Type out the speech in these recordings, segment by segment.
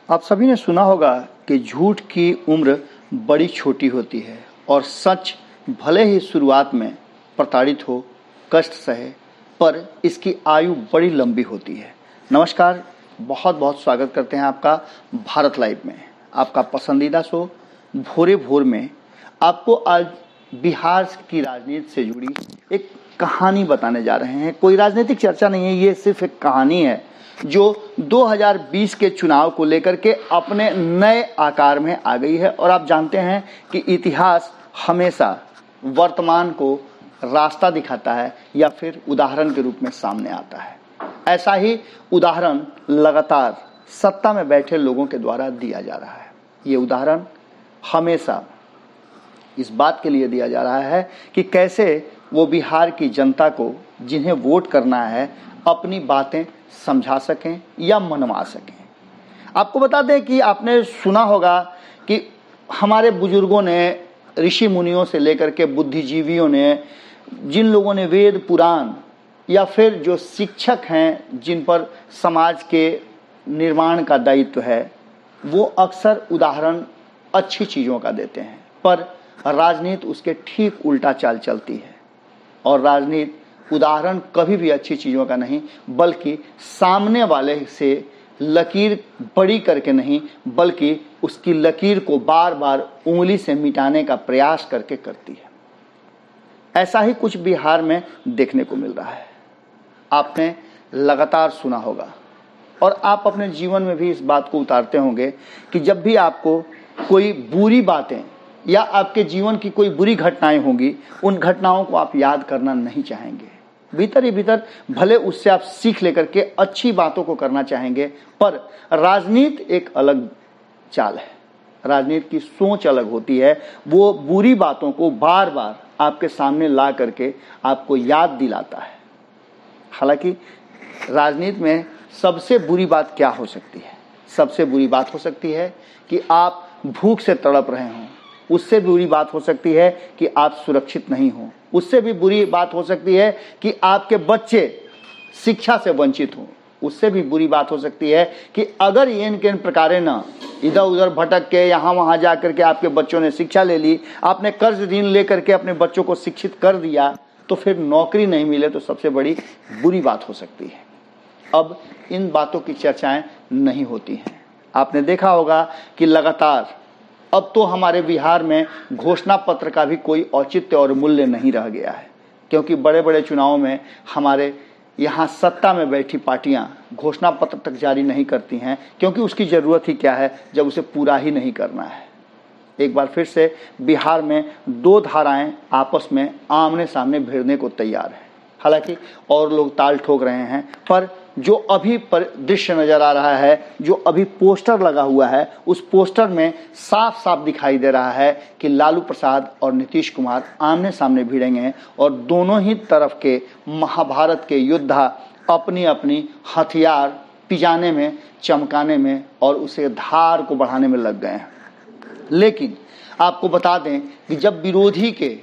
आप सभी ने सुना होगा कि झूठ की उम्र बड़ी छोटी होती है और सच भले ही शुरुआत में प्रताड़ित हो, कष्ट सहे, पर इसकी आयु बड़ी लंबी होती है। नमस्कार, बहुत बहुत स्वागत करते हैं आपका भारत लाइव में। आपका पसंदीदा शो भोरे भोर में आपको आज बिहार की राजनीति से जुड़ी एक कहानी बताने जा रहे हैं। कोई राजनीतिक चर्चा नहीं है, ये सिर्फ एक कहानी है जो 2020 के चुनाव को लेकर के अपने नए आकार में आ गई है। और आप जानते हैं कि इतिहास हमेशा वर्तमान को रास्ता दिखाता है या फिर उदाहरण के रूप में सामने आता है। ऐसा ही उदाहरण लगातार सत्ता में बैठे लोगों के द्वारा दिया जा रहा है। ये उदाहरण हमेशा इस बात के लिए दिया जा रहा है कि कैसे वो बिहार की जनता को, जिन्हें वोट करना है, अपनी बातें समझा सकें या मनवा सकें। आपको बता दें कि आपने सुना होगा कि हमारे बुजुर्गों ने, ऋषि मुनियों से लेकर के बुद्धिजीवियों ने, जिन लोगों ने वेद पुराण या फिर जो शिक्षक हैं जिन पर समाज के निर्माण का दायित्व है, वो अक्सर उदाहरण अच्छी चीज़ों का देते हैं, पर राजनीति उसके ठीक उल्टा चाल चलती है। और राजनीति उदाहरण कभी भी अच्छी चीज़ों का नहीं, बल्कि सामने वाले से लकीर बड़ी करके नहीं, बल्कि उसकी लकीर को बार बार उंगली से मिटाने का प्रयास करके करती है। ऐसा ही कुछ बिहार में देखने को मिल रहा है। आपने लगातार सुना होगा और आप अपने जीवन में भी इस बात को उतारते होंगे कि जब भी आपको कोई बुरी बातें या आपके जीवन की कोई बुरी घटनाएं होंगी, उन घटनाओं को आप याद करना नहीं चाहेंगे। भीतर ही भीतर भले उससे आप सीख लेकर के अच्छी बातों को करना चाहेंगे, पर राजनीति एक अलग चाल है। राजनीति की सोच अलग होती है। वो बुरी बातों को बार बार आपके सामने ला करके आपको याद दिलाता है। हालांकि राजनीति में सबसे बुरी बात क्या हो सकती है? सबसे बुरी बात हो सकती है कि आप भूख से तड़प रहे हों। उससे बुरी बात हो सकती है कि आप सुरक्षित नहीं हो। उससे भी बुरी बात हो सकती है कि आपके बच्चे शिक्षा से वंचित हों। उससे भी बुरी बात हो सकती है कि अगर इन के प्रकार न इधर उधर भटक के यहाँ वहाँ जा करके आपके बच्चों ने शिक्षा ले ली, आपने कर्ज ऋण लेकर के अपने बच्चों को शिक्षित कर दिया, तो फिर नौकरी नहीं मिले तो सबसे बड़ी बुरी बात हो सकती है। अब इन बातों की चर्चाएं नहीं होती हैं। आपने देखा होगा कि लगातार अब तो हमारे बिहार में घोषणा पत्र का भी कोई औचित्य और मूल्य नहीं रह गया है, क्योंकि बड़े बड़े चुनावों में हमारे यहाँ सत्ता में बैठी पार्टियां घोषणा पत्र तक जारी नहीं करती हैं, क्योंकि उसकी ज़रूरत ही क्या है जब उसे पूरा ही नहीं करना है। एक बार फिर से बिहार में दो धाराएं आपस में आमने सामने भिड़ने को तैयार हैं। हालांकि और लोग ताल ठोक रहे हैं, पर जो अभी दृश्य नज़र आ रहा है, जो अभी पोस्टर लगा हुआ है, उस पोस्टर में साफ साफ दिखाई दे रहा है कि लालू प्रसाद और नीतीश कुमार आमने सामने भिड़ेंगे और दोनों ही तरफ के महाभारत के योद्धा अपनी अपनी हथियार पिजाने में, चमकाने में और उसे धार को बढ़ाने में लग गए हैं। लेकिन आपको बता दें कि जब विरोधी के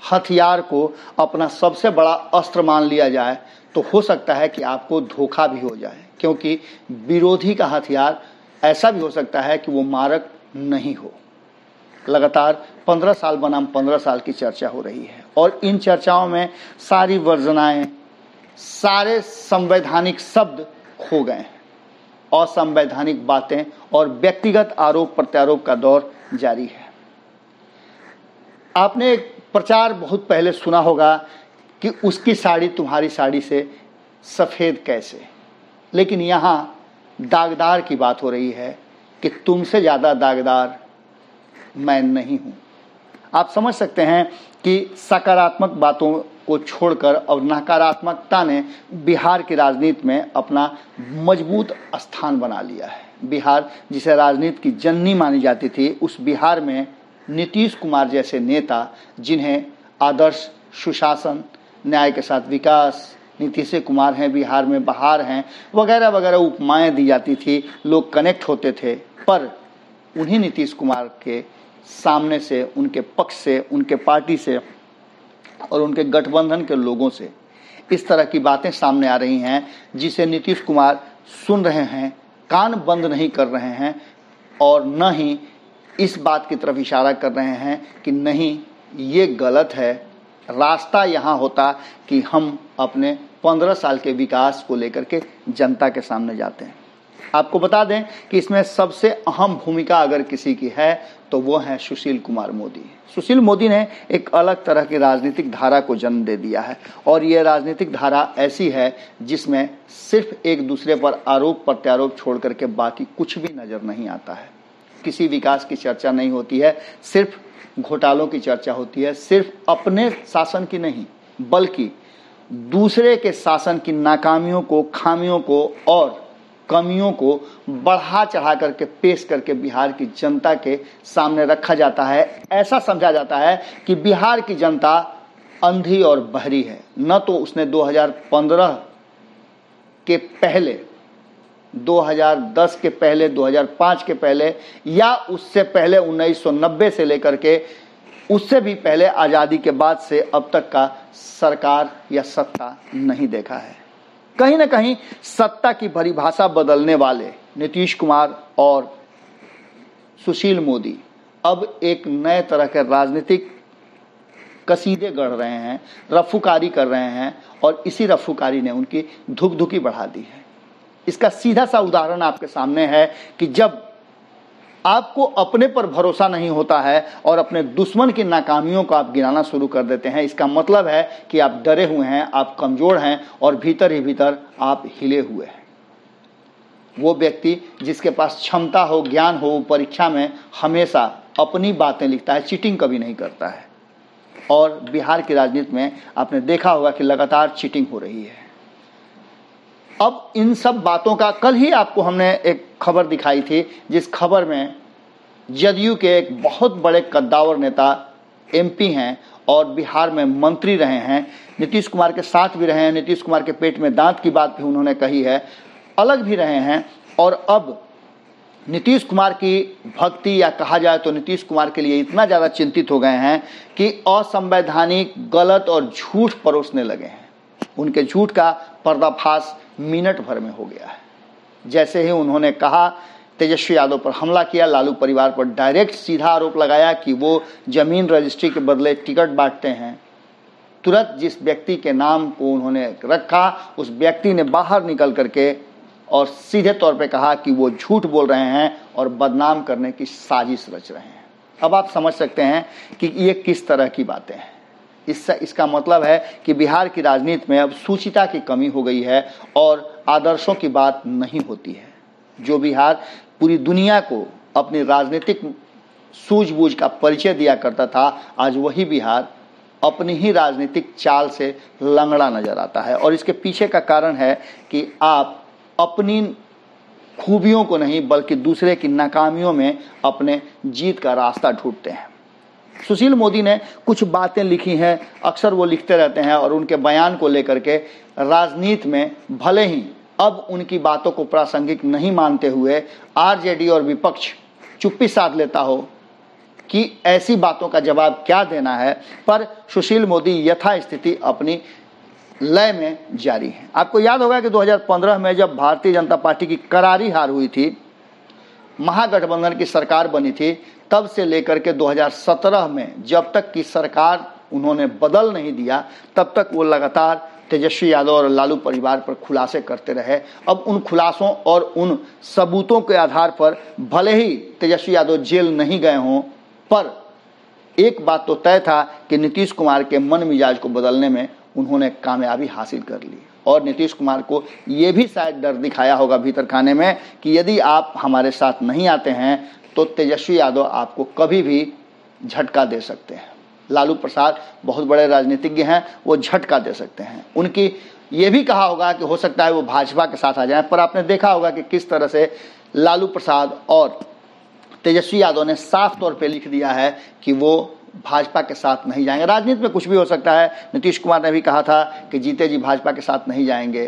हथियार को अपना सबसे बड़ा अस्त्र मान लिया जाए, तो हो सकता है कि आपको धोखा भी हो जाए, क्योंकि विरोधी का हथियार ऐसा भी हो सकता है कि वो मारक नहीं हो। लगातार 15 साल बनाम 15 साल की चर्चा हो रही है और इन चर्चाओं में सारी वर्जनाएं, सारे संवैधानिक शब्द खो गए हैं। असंवैधानिक बातें और व्यक्तिगत आरोप प्रत्यारोप का दौर जारी है। आपने एक प्रचार बहुत पहले सुना होगा कि उसकी साड़ी तुम्हारी साड़ी से सफ़ेद कैसे, लेकिन यहाँ दागदार की बात हो रही है कि तुमसे ज़्यादा दागदार मैं नहीं हूँ। आप समझ सकते हैं कि सकारात्मक बातों को छोड़कर और नकारात्मकता ने बिहार की राजनीति में अपना मजबूत स्थान बना लिया है। बिहार, जिसे राजनीति की जननी मानी जाती थी, उस बिहार में नीतीश कुमार जैसे नेता, जिन्हें आदर्श, सुशासन, न्याय के साथ विकास, नीतीश कुमार हैं बिहार में बहार हैं, वगैरह वगैरह उपमाएं दी जाती थी, लोग कनेक्ट होते थे। पर उन्हीं नीतीश कुमार के सामने से, उनके पक्ष से, उनके पार्टी से और उनके गठबंधन के लोगों से इस तरह की बातें सामने आ रही हैं, जिसे नीतीश कुमार सुन रहे हैं, कान बंद नहीं कर रहे हैं, और न ही इस बात की तरफ इशारा कर रहे हैं कि नहीं ये गलत है। रास्ता यहाँ होता कि हम अपने 15 साल के विकास को लेकर के जनता के सामने जाते हैं। आपको बता दें कि इसमें सबसे अहम भूमिका अगर किसी की है तो वो है सुशील कुमार मोदी। सुशील मोदी ने एक अलग तरह की राजनीतिक धारा को जन्म दे दिया है और ये राजनीतिक धारा ऐसी है जिसमें सिर्फ एक दूसरे पर आरोप प्रत्यारोप छोड़ करके बाकी कुछ भी नजर नहीं आता है। किसी विकास की चर्चा नहीं होती है, सिर्फ घोटालों की चर्चा होती है, सिर्फ अपने शासन की नहीं बल्कि दूसरे के शासन की नाकामियों को, खामियों को और कमियों को बढ़ा चढ़ा करके पेश करके बिहार की जनता के सामने रखा जाता है। ऐसा समझा जाता है कि बिहार की जनता अंधी और बहरी है। न तो उसने 2015 के पहले, 2010 के पहले, 2005 के पहले या उससे पहले 1990 से लेकर के उससे भी पहले आज़ादी के बाद से अब तक का सरकार या सत्ता नहीं देखा है। कहीं ना कहीं सत्ता की परिभाषा बदलने वाले नीतीश कुमार और सुशील मोदी अब एक नए तरह के राजनीतिक कसीदे गढ़ रहे हैं, रफ्फुकारी कर रहे हैं और इसी रफ्फुकारी ने उनकी धुकधुकी बढ़ा दी है। इसका सीधा सा उदाहरण आपके सामने है कि जब आपको अपने पर भरोसा नहीं होता है और अपने दुश्मन की नाकामियों को आप गिनाना शुरू कर देते हैं, इसका मतलब है कि आप डरे हुए हैं, आप कमजोर हैं और भीतर ही भीतर आप हिले हुए हैं। वो व्यक्ति जिसके पास क्षमता हो, ज्ञान हो, परीक्षा में हमेशा अपनी बातें लिखता है, चीटिंग कभी नहीं करता है। और बिहार की राजनीति में आपने देखा होगा कि लगातार चीटिंग हो रही है। अब इन सब बातों का कल ही आपको हमने एक खबर दिखाई थी, जिस खबर में जदयू के एक बहुत बड़े कद्दावर नेता एमपी हैं और बिहार में मंत्री रहे हैं, नीतीश कुमार के साथ भी रहे हैं, नीतीश कुमार के पेट में दांत की बात भी उन्होंने कही है, अलग भी रहे हैं और अब नीतीश कुमार की भक्ति या कहा जाए तो नीतीश कुमार के लिए इतना ज़्यादा चिंतित हो गए हैं कि असंवैधानिक, गलत और झूठ परोसने लगे हैं। उनके झूठ का पर्दाफाश मिनट भर में हो गया है। जैसे ही उन्होंने कहा तेजस्वी यादव पर हमला किया, लालू परिवार पर डायरेक्ट सीधा आरोप लगाया कि वो जमीन रजिस्ट्री के बदले टिकट बांटते हैं, तुरंत जिस व्यक्ति के नाम को उन्होंने रखा उस व्यक्ति ने बाहर निकल करके और सीधे तौर पे कहा कि वो झूठ बोल रहे हैं और बदनाम करने की साजिश रच रहे हैं। अब आप समझ सकते हैं कि ये किस तरह की बातें हैं। इसका मतलब है कि बिहार की राजनीति में अब सूचिता की कमी हो गई है और आदर्शों की बात नहीं होती है। जो बिहार पूरी दुनिया को अपनी राजनीतिक सूझबूझ का परिचय दिया करता था, आज वही बिहार अपनी ही राजनीतिक चाल से लंगड़ा नजर आता है। और इसके पीछे का कारण है कि आप अपनी खूबियों को नहीं बल्कि दूसरे की नाकामियों में अपने जीत का रास्ता ढूंढते हैं। सुशील मोदी ने कुछ बातें लिखी हैं, अक्सर वो लिखते रहते हैं और उनके बयान को लेकर के राजनीति में भले ही अब उनकी बातों को प्रासंगिक नहीं मानते हुए आरजेडी और विपक्ष चुप्पी साध लेता हो कि ऐसी बातों का जवाब क्या देना है, पर सुशील मोदी यथास्थिति अपनी लय में जारी है। आपको याद होगा कि 2015 में जब भारतीय जनता पार्टी की करारी हार हुई थी, महागठबंधन की सरकार बनी थी, तब से लेकर के 2017 में जब तक की सरकार उन्होंने बदल नहीं दिया, तब तक वो लगातार तेजस्वी यादव और लालू परिवार पर खुलासे करते रहे। अब उन खुलासों और उन सबूतों के आधार पर भले ही तेजस्वी यादव जेल नहीं गए हों, पर एक बात तो तय था कि नीतीश कुमार के मन मिजाज को बदलने में उन्होंने कामयाबी हासिल कर ली। और नीतीश कुमार को ये भी शायद डर दिखाया होगा भीतर खाने में कि यदि आप हमारे साथ नहीं आते हैं तो तेजस्वी यादव आपको कभी भी झटका दे सकते हैं। लालू प्रसाद बहुत बड़े राजनीतिज्ञ हैं, वो झटका दे सकते हैं। उनकी ये भी कहा होगा कि हो सकता है वो भाजपा के साथ आ जाएं, पर आपने देखा होगा कि किस तरह से लालू प्रसाद और तेजस्वी यादव ने साफ तौर पे लिख दिया है कि वो भाजपा के साथ नहीं जाएंगे। राजनीति में कुछ भी हो सकता है। नीतीश कुमार ने भी कहा था कि जीते जी भाजपा के साथ नहीं जाएंगे,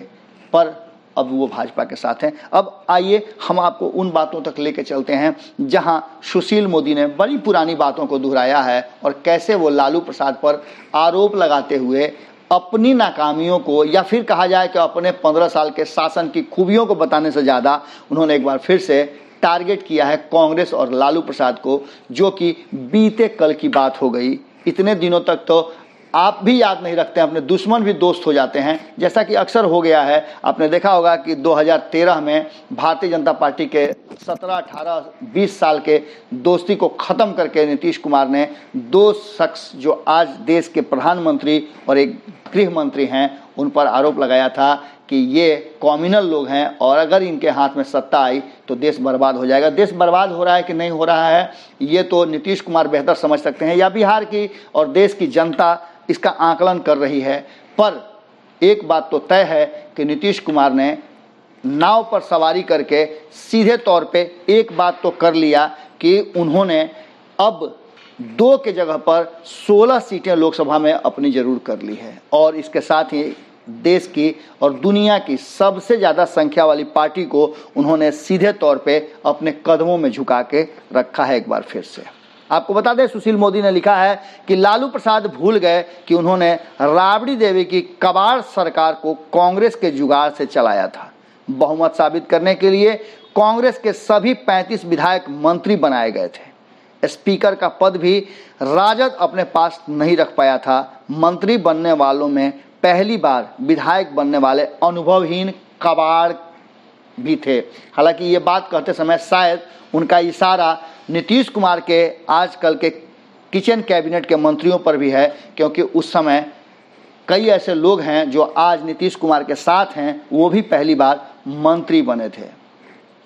पर अब वो भाजपा के साथ हैं। अब आइए हम आपको उन बातों तक लेके चलते हैं जहां सुशील मोदी ने बड़ी पुरानी बातों को दोहराया है और कैसे वो लालू प्रसाद पर आरोप लगाते हुए अपनी नाकामियों को या फिर कहा जाए कि अपने 15 साल के शासन की खूबियों को बताने से ज़्यादा उन्होंने एक बार फिर से टारगेट किया है कांग्रेस और लालू प्रसाद को, जो कि बीते कल की बात हो गई। इतने दिनों तक तो आप भी याद नहीं रखते हैं, अपने दुश्मन भी दोस्त हो जाते हैं, जैसा कि अक्सर हो गया है। आपने देखा होगा कि 2013 में भारतीय जनता पार्टी के 17, 18, 20 साल के दोस्ती को ख़त्म करके नीतीश कुमार ने दो शख्स जो आज देश के प्रधानमंत्री और एक गृह मंत्री हैं उन पर आरोप लगाया था कि ये कॉम्युनल लोग हैं और अगर इनके हाथ में सत्ता आई तो देश बर्बाद हो जाएगा। देश बर्बाद हो रहा है कि नहीं हो रहा है ये तो नीतीश कुमार बेहतर समझ सकते हैं, या बिहार की और देश की जनता इसका आकलन कर रही है। पर एक बात तो तय है कि नीतीश कुमार ने नाव पर सवारी करके सीधे तौर पे एक बात तो कर लिया कि उन्होंने अब 2 के जगह पर 16 सीटें लोकसभा में अपनी जरूर कर ली है, और इसके साथ ही देश की और दुनिया की सबसे ज़्यादा संख्या वाली पार्टी को उन्होंने सीधे तौर पे अपने कदमों में झुका के रखा है। एक बार फिर से आपको बता दें, सुशील मोदी ने लिखा है कि लालू प्रसाद भूल गए कि उन्होंने राबड़ी देवी की कबाड़ सरकार को कांग्रेस के जुगाड़ से चलाया था। बहुमत साबित करने के लिए कांग्रेस के सभी 35 विधायक मंत्री बनाए गए थे। स्पीकर का पद भी राजद अपने पास नहीं रख पाया था। मंत्री बनने वालों में पहली बार विधायक बनने वाले अनुभवहीन कबाड़ भी थे। हालांकि ये बात कहते समय शायद उनका इशारा नीतीश कुमार के आजकल के किचन कैबिनेट के मंत्रियों पर भी है, क्योंकि उस समय कई ऐसे लोग हैं जो आज नीतीश कुमार के साथ हैं, वो भी पहली बार मंत्री बने थे।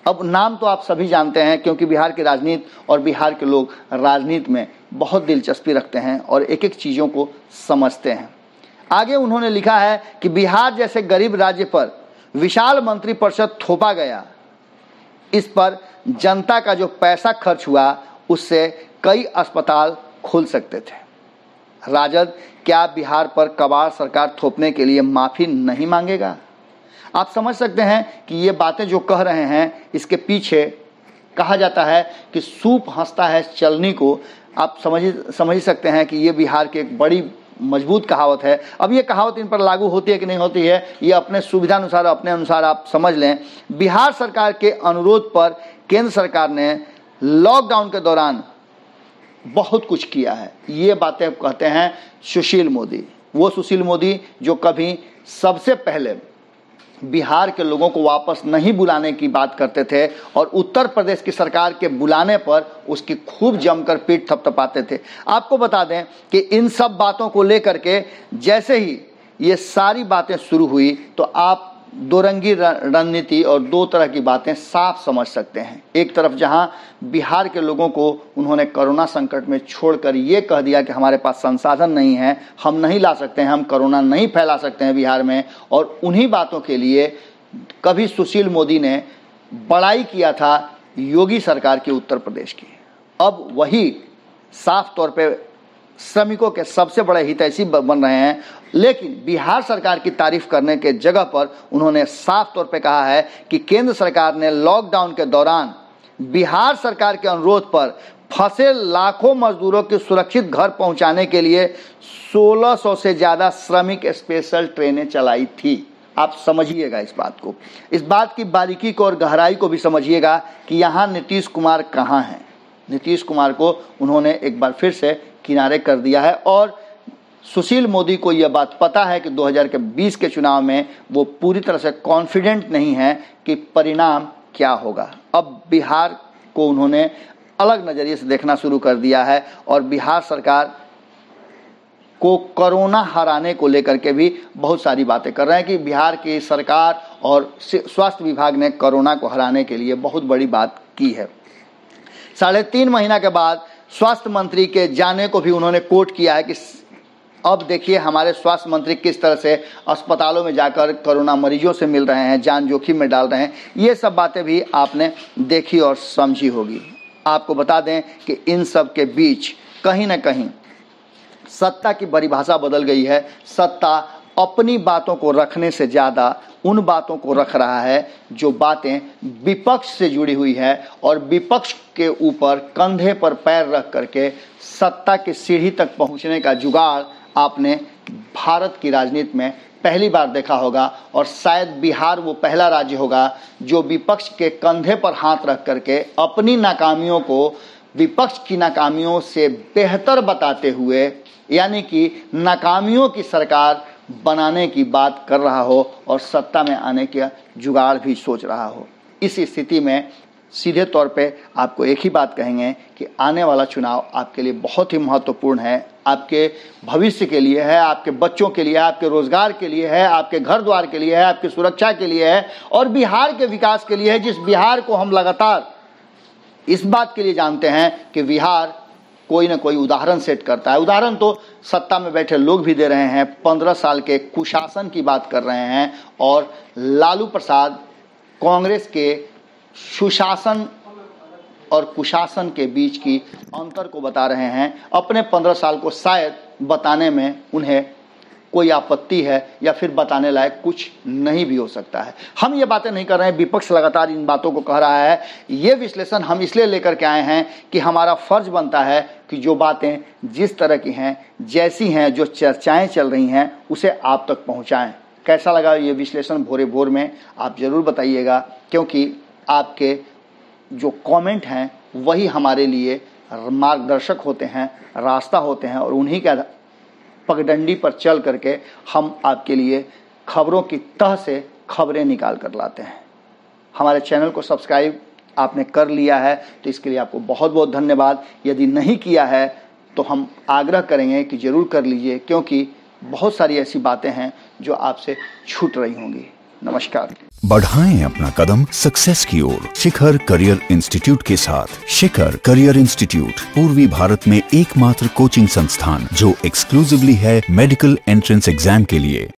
अब नाम तो आप सभी जानते हैं, क्योंकि बिहार की राजनीति और बिहार के लोग राजनीति में बहुत दिलचस्पी रखते हैं और एक एक चीज़ों को समझते हैं। आगे उन्होंने लिखा है कि बिहार जैसे गरीब राज्य पर विशाल मंत्रिपरिषद थोपा गया। इस पर जनता का जो पैसा खर्च हुआ उससे कई अस्पताल खुल सकते थे। राजद क्या बिहार पर कबाड़ सरकार थोपने के लिए माफ़ी नहीं मांगेगा? आप समझ सकते हैं कि ये बातें जो कह रहे हैं इसके पीछे कहा जाता है कि सूप हंसता है चलनी को। आप समझ सकते हैं कि ये बिहार की एक बड़ी मजबूत कहावत है। अब ये कहावत इन पर लागू होती है कि नहीं होती है, ये अपने सुविधानुसार अपने अनुसार आप समझ लें। बिहार सरकार के अनुरोध पर केंद्र सरकार ने लॉकडाउन के दौरान बहुत कुछ किया है। ये बातें कहते हैं सुशील मोदी, वो सुशील मोदी जो कभी सबसे पहले बिहार के लोगों को वापस नहीं बुलाने की बात करते थे और उत्तर प्रदेश की सरकार के बुलाने पर उसकी खूब जमकर पीठ थपथपाते थे। आपको बता दें कि इन सब बातों को लेकर के जैसे ही ये सारी बातें शुरू हुई तो आप दोरंगी रणनीति और दो तरह की बातें साफ समझ सकते हैं। एक तरफ जहां बिहार के लोगों को उन्होंने कोरोना संकट में छोड़कर ये कह दिया कि हमारे पास संसाधन नहीं है, हम नहीं ला सकते हैं, हम कोरोना नहीं फैला सकते हैं बिहार में, और उन्हीं बातों के लिए कभी सुशील मोदी ने बड़ाई किया था योगी सरकार की उत्तर प्रदेश की। अब वही साफ तौर पे श्रमिकों के सबसे बड़े हितैषी बन रहे हैं, लेकिन बिहार सरकार की तारीफ करने के जगह पर उन्होंने साफ तौर पे कहा है कि केंद्र सरकार ने लॉकडाउन के दौरान बिहार सरकार के अनुरोध पर फंसे लाखों मजदूरों के सुरक्षित घर पहुंचाने के लिए 1600 से ज़्यादा श्रमिक स्पेशल ट्रेनें चलाई थी। आप समझिएगा इस बात को, इस बात की बारीकी को और गहराई को भी समझिएगा कि यहाँ नीतीश कुमार कहाँ हैं। नीतीश कुमार को उन्होंने एक बार फिर से किनारे कर दिया है और सुशील मोदी को यह बात पता है कि 2020 के चुनाव में वो पूरी तरह से कॉन्फिडेंट नहीं है कि परिणाम क्या होगा। अब बिहार को उन्होंने अलग नज़रिए से देखना शुरू कर दिया है और बिहार सरकार को कोरोना हराने को लेकर के भी बहुत सारी बातें कर रहे हैं कि बिहार की सरकार और स्वास्थ्य विभाग ने कोरोना को हराने के लिए बहुत बड़ी बात की है। 3.5 महीना के बाद स्वास्थ्य मंत्री के जाने को भी उन्होंने कोट किया है कि अब देखिए हमारे स्वास्थ्य मंत्री किस तरह से अस्पतालों में जाकर कोरोना मरीजों से मिल रहे हैं, जान जोखिम में डाल रहे हैं। ये सब बातें भी आपने देखी और समझी होगी। आपको बता दें कि इन सब के बीच कहीं ना कहीं सत्ता की परिभाषा बदल गई है। सत्ता अपनी बातों को रखने से ज़्यादा उन बातों को रख रहा है जो बातें विपक्ष से जुड़ी हुई है, और विपक्ष के ऊपर कंधे पर पैर रख करके सत्ता की सीढ़ी तक पहुंचने का जुगाड़ आपने भारत की राजनीति में पहली बार देखा होगा और शायद बिहार वो पहला राज्य होगा जो विपक्ष के कंधे पर हाथ रख करके अपनी नाकामियों को विपक्ष की नाकामियों से बेहतर बताते हुए, यानी कि नाकामियों की सरकार बनाने की बात कर रहा हो और सत्ता में आने का जुगाड़ भी सोच रहा हो। इस स्थिति में सीधे तौर पे आपको एक ही बात कहेंगे कि आने वाला चुनाव आपके लिए बहुत ही महत्वपूर्ण है, आपके भविष्य के लिए है, आपके बच्चों के लिए है, आपके रोजगार के लिए है, आपके घर द्वार के लिए है, आपकी सुरक्षा के लिए है और बिहार के विकास के लिए है, जिस बिहार को हम लगातार इस बात के लिए जानते हैं कि बिहार कोई ना कोई उदाहरण सेट करता है। उदाहरण तो सत्ता में बैठे लोग भी दे रहे हैं, 15 साल के कुशासन की बात कर रहे हैं और लालू प्रसाद कांग्रेस के सुशासन और कुशासन के बीच की अंतर को बता रहे हैं। अपने 15 साल को शायद बताने में उन्हें कोई आपत्ति है या फिर बताने लायक कुछ नहीं भी हो सकता है। हम ये बातें नहीं कर रहे हैं, विपक्ष लगातार इन बातों को कह रहा है। ये विश्लेषण हम इसलिए लेकर के आए हैं कि हमारा फर्ज बनता है कि जो बातें जिस तरह की हैं, जैसी हैं, जो चर्चाएं चल रही हैं, उसे आप तक पहुंचाएं। कैसा लगा ये विश्लेषण भोरे भोर में आप ज़रूर बताइएगा, क्योंकि आपके जो कमेंट हैं वही हमारे लिए मार्गदर्शक होते हैं, रास्ता होते हैं और उन्हीं के पगडंडी पर चल करके हम आपके लिए खबरों की तह से खबरें निकाल कर लाते हैं। हमारे चैनल को सब्सक्राइब आपने कर लिया है तो इसके लिए आपको बहुत बहुत धन्यवाद। यदि नहीं किया है तो हम आग्रह करेंगे कि ज़रूर कर लीजिए, क्योंकि बहुत सारी ऐसी बातें हैं जो आपसे छूट रही होंगी। नमस्कार। बढ़ाएं अपना कदम सक्सेस की ओर शिखर करियर इंस्टीट्यूट के साथ। शिखर करियर इंस्टीट्यूट पूर्वी भारत में एकमात्र कोचिंग संस्थान जो एक्सक्लूसिवली है मेडिकल एंट्रेंस एग्जाम के लिए।